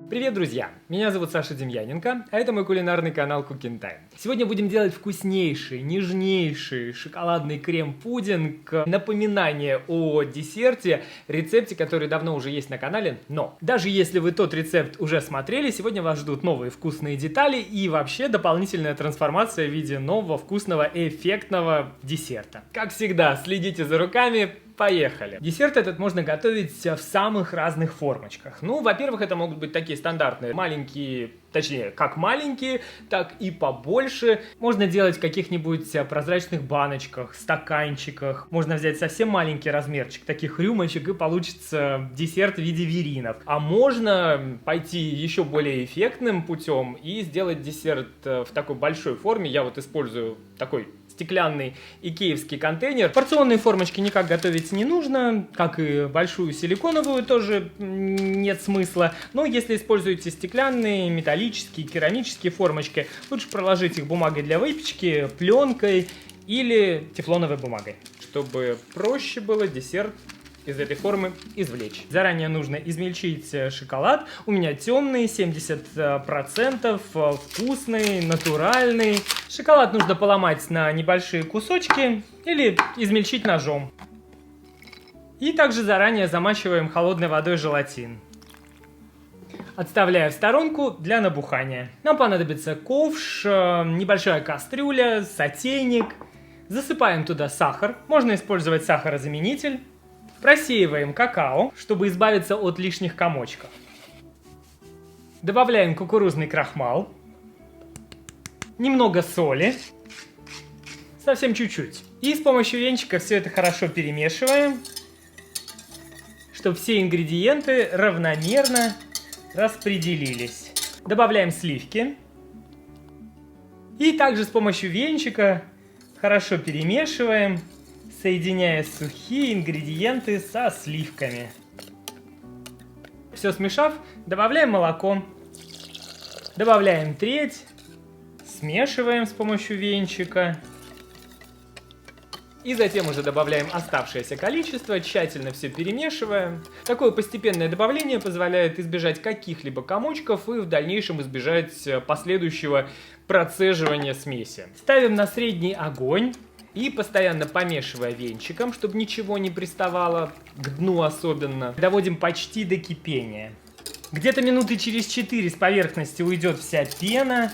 Привет, друзья! Меня зовут Саша Демьяненко, а это мой кулинарный канал Cooking Time. Сегодня будем делать вкуснейший, нежнейший шоколадный крем-пудинг. Напоминание о десерте, рецепте, который давно уже есть на канале. Но даже если вы тот рецепт уже смотрели, сегодня вас ждут новые вкусные детали и вообще дополнительная трансформация в виде нового вкусного эффектного десерта. Как всегда, следите за руками. Поехали! Десерт этот можно готовить в самых разных формочках. Ну, во-первых, это могут быть такие стандартные маленькие, точнее, как маленькие, так и побольше. Можно делать в каких-нибудь прозрачных баночках, стаканчиках. Можно взять совсем маленький размерчик таких рюмочек и получится десерт в виде веринок. А можно пойти еще более эффектным путем и сделать десерт в такой большой форме. Я вот использую такой стеклянный икеевский контейнер. Порционные формочки никак готовить не нужно, как и большую силиконовую тоже нет смысла. Но если используете стеклянные, металлические, керамические формочки, лучше проложить их бумагой для выпечки, пленкой или тефлоновой бумагой, чтобы проще было десерт из этой формы извлечь. Заранее нужно измельчить шоколад. У меня темный, 70%, вкусный, натуральный. Шоколад нужно поломать на небольшие кусочки или измельчить ножом. И также заранее замачиваем холодной водой желатин. Отставляю в сторонку для набухания. Нам понадобится ковш, небольшая кастрюля, сотейник. Засыпаем туда сахар. Можно использовать сахарозаменитель. Просеиваем какао, чтобы избавиться от лишних комочков. Добавляем кукурузный крахмал. Немного соли. Совсем чуть-чуть. И с помощью венчика все это хорошо перемешиваем, чтобы все ингредиенты равномерно распределились. Добавляем сливки. И также с помощью венчика хорошо перемешиваем, соединяя сухие ингредиенты со сливками. Все смешав, добавляем молоко. Добавляем треть. Смешиваем с помощью венчика. И затем уже добавляем оставшееся количество, тщательно все перемешиваем. Такое постепенное добавление позволяет избежать каких-либо комочков и в дальнейшем избежать последующего процеживания смеси. Ставим на средний огонь. И постоянно помешивая венчиком, чтобы ничего не приставало, к дну особенно, доводим почти до кипения. Где-то минуты через 4 с поверхности уйдет вся пена,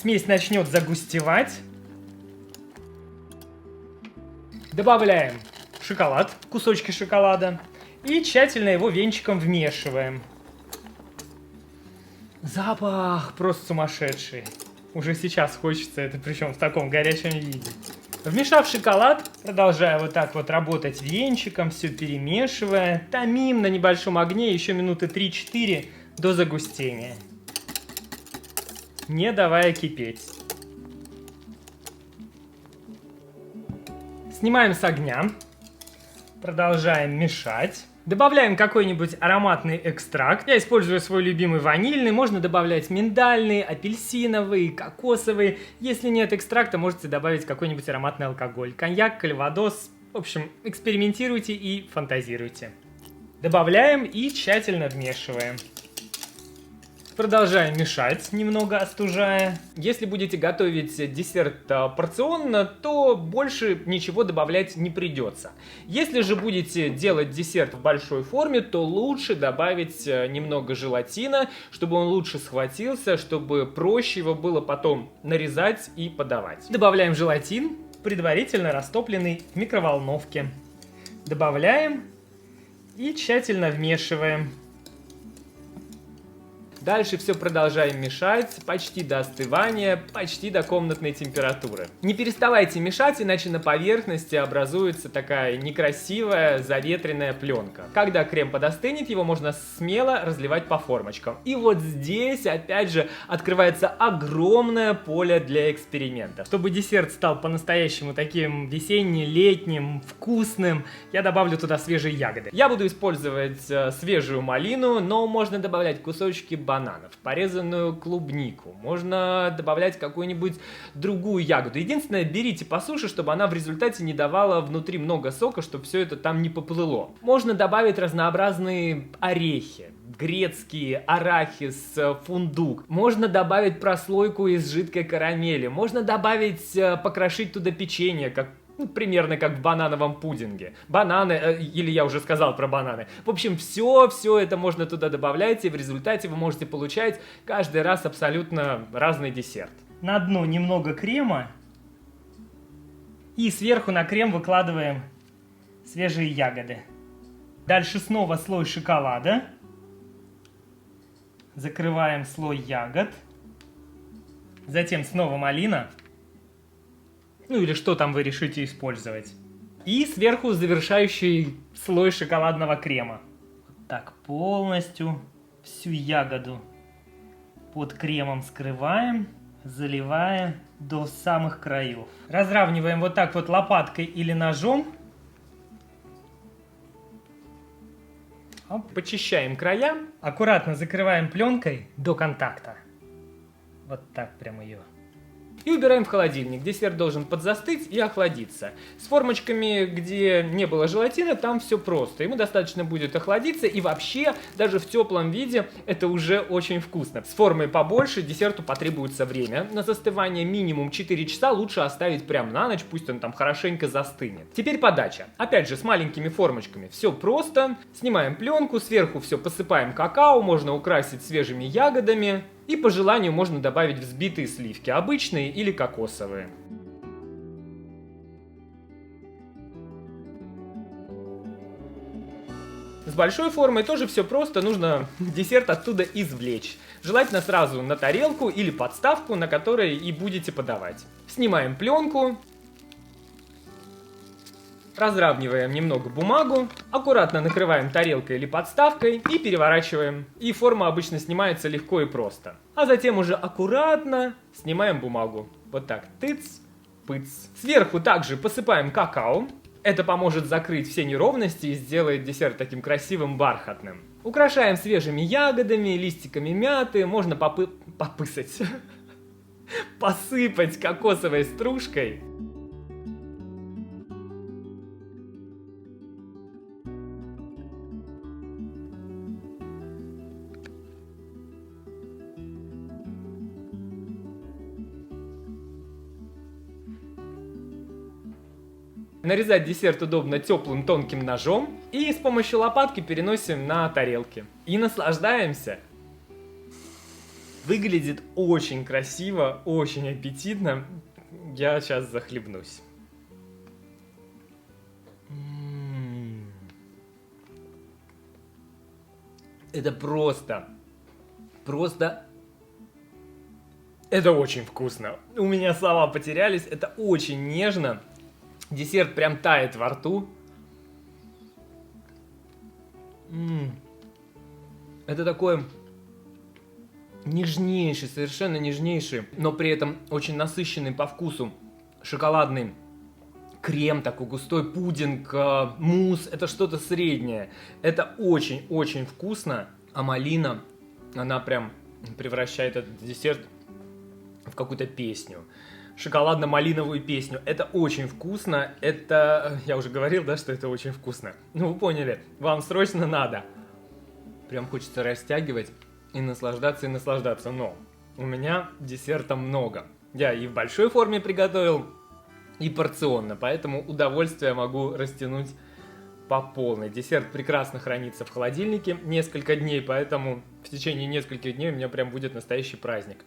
смесь начнет загустевать. Добавляем шоколад, кусочки шоколада, и тщательно его венчиком вмешиваем. Запах просто сумасшедший. Уже сейчас хочется это, причем в таком горячем виде. Вмешав шоколад, продолжая вот так вот работать венчиком, все перемешивая, томим на небольшом огне еще минуты 3-4 до загустения, не давая кипеть. Снимаем с огня, продолжаем мешать. Добавляем какой-нибудь ароматный экстракт. Я использую свой любимый ванильный. Можно добавлять миндальный, апельсиновый, кокосовый. Если нет экстракта, можете добавить какой-нибудь ароматный алкоголь. Коньяк, кальвадос. В общем, экспериментируйте и фантазируйте. Добавляем и тщательно вмешиваем. Продолжаем мешать, немного остужая. Если будете готовить десерт порционно, то больше ничего добавлять не придется. Если же будете делать десерт в большой форме, то лучше добавить немного желатина, чтобы он лучше схватился, чтобы проще его было потом нарезать и подавать. Добавляем желатин, предварительно растопленный в микроволновке. Добавляем и тщательно вмешиваем. Дальше все продолжаем мешать почти до остывания, почти до комнатной температуры. Не переставайте мешать, иначе на поверхности образуется такая некрасивая заветренная пленка. Когда крем подостынет, его можно смело разливать по формочкам. И вот здесь, опять же, открывается огромное поле для экспериментов. Чтобы десерт стал по-настоящему таким весенне-летним, вкусным, я добавлю туда свежие ягоды. Я буду использовать свежую малину, но можно добавлять кусочки банана, бананов, порезанную клубнику, можно добавлять какую-нибудь другую ягоду. Единственное, берите по суше, чтобы она в результате не давала внутри много сока, чтобы все это там не поплыло. Можно добавить разнообразные орехи, грецкие, арахис, фундук. Можно добавить прослойку из жидкой карамели. Можно добавить, покрошить туда печенье, как примерно как в банановом пудинге. Бананы, или я уже сказал про бананы. В общем, все это можно туда добавлять, и в результате вы можете получать каждый раз абсолютно разный десерт. На дно немного крема. И сверху на крем выкладываем свежие ягоды. Дальше снова слой шоколада. Закрываем слой ягод. Затем снова малина. Ну или что там вы решите использовать. И сверху завершающий слой шоколадного крема. Вот так полностью всю ягоду под кремом скрываем, заливаем до самых краев. Разравниваем вот так вот лопаткой или ножом. Почищаем края. Аккуратно закрываем пленкой до контакта. Вот так прям ее. И убираем в холодильник. Десерт должен подзастыть и охладиться. С формочками, где не было желатина, там все просто. Ему достаточно будет охладиться, и вообще, даже в теплом виде, это уже очень вкусно. С формой побольше десерту потребуется время. На застывание минимум 4 часа, лучше оставить прямо на ночь, пусть он там хорошенько застынет. Теперь подача. Опять же, с маленькими формочками. Все просто. Снимаем пленку, сверху все посыпаем какао, можно украсить свежими ягодами. И по желанию можно добавить взбитые сливки, обычные или кокосовые. С большой формой тоже все просто, нужно десерт оттуда извлечь. Желательно сразу на тарелку или подставку, на которой и будете подавать. Снимаем пленку. Разравниваем немного бумагу, аккуратно накрываем тарелкой или подставкой и переворачиваем. И форма обычно снимается легко и просто. А затем уже аккуратно снимаем бумагу. Вот так, тыц, пыц. Сверху также посыпаем какао. Это поможет закрыть все неровности и сделает десерт таким красивым, бархатным. Украшаем свежими ягодами, листиками мяты, можно посыпать кокосовой стружкой. Нарезать десерт удобно теплым тонким ножом и с помощью лопатки переносим на тарелки. И наслаждаемся. Выглядит очень красиво, очень аппетитно. Я сейчас захлебнусь. Это просто... Это очень вкусно. У меня слова потерялись, это очень нежно. Десерт прям тает во рту. Это такой нежнейший, совершенно нежнейший, но при этом очень насыщенный по вкусу шоколадный крем, такой густой пудинг, мусс. Это что-то среднее. Это очень-очень вкусно. А малина, она прям превращает этот десерт в какую-то песню. Шоколадно-малиновую песню. Это очень вкусно. Это... Я уже говорил, да, что это очень вкусно. Ну, вы поняли. Вам срочно надо. Прям хочется растягивать и наслаждаться, Но у меня десерта много. Я и в большой форме приготовил, и порционно. Поэтому удовольствие могу растянуть по полной. Десерт прекрасно хранится в холодильнике несколько дней, поэтому в течение нескольких дней у меня прям будет настоящий праздник.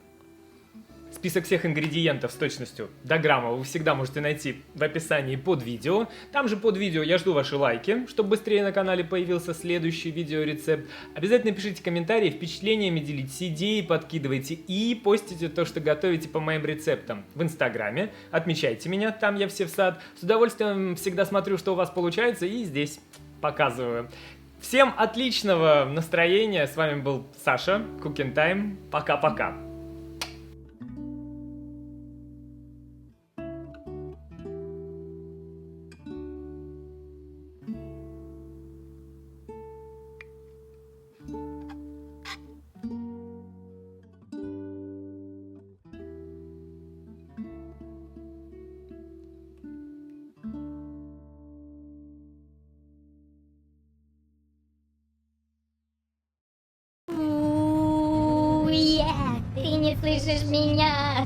Список всех ингредиентов с точностью до грамма вы всегда можете найти в описании под видео. Там же под видео я жду ваши лайки, чтобы быстрее на канале появился следующий видеорецепт. Обязательно пишите комментарии, впечатлениями делитесь, идеи подкидывайте и постите то, что готовите по моим рецептам в инстаграме. Отмечайте меня, там я все в сад. С удовольствием всегда смотрю, что у вас получается, и здесь показываю. Всем отличного настроения. С вами был Саша, Cooking Time. Пока-пока. ты слышишь меня?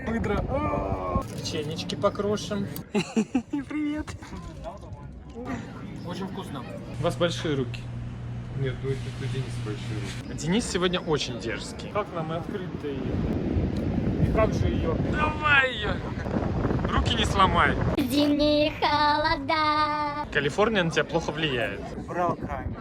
Выдра. Печенечки покрошим. Привет. Очень вкусно. У вас большие руки. Нет, ну это у Дениса большие руки. Денис сегодня очень дерзкий. Как нам открыть-то ее? И как же ее? Давай ее! Руки не сломай. Зимние холода. Калифорния на тебя плохо влияет. Брал камеру.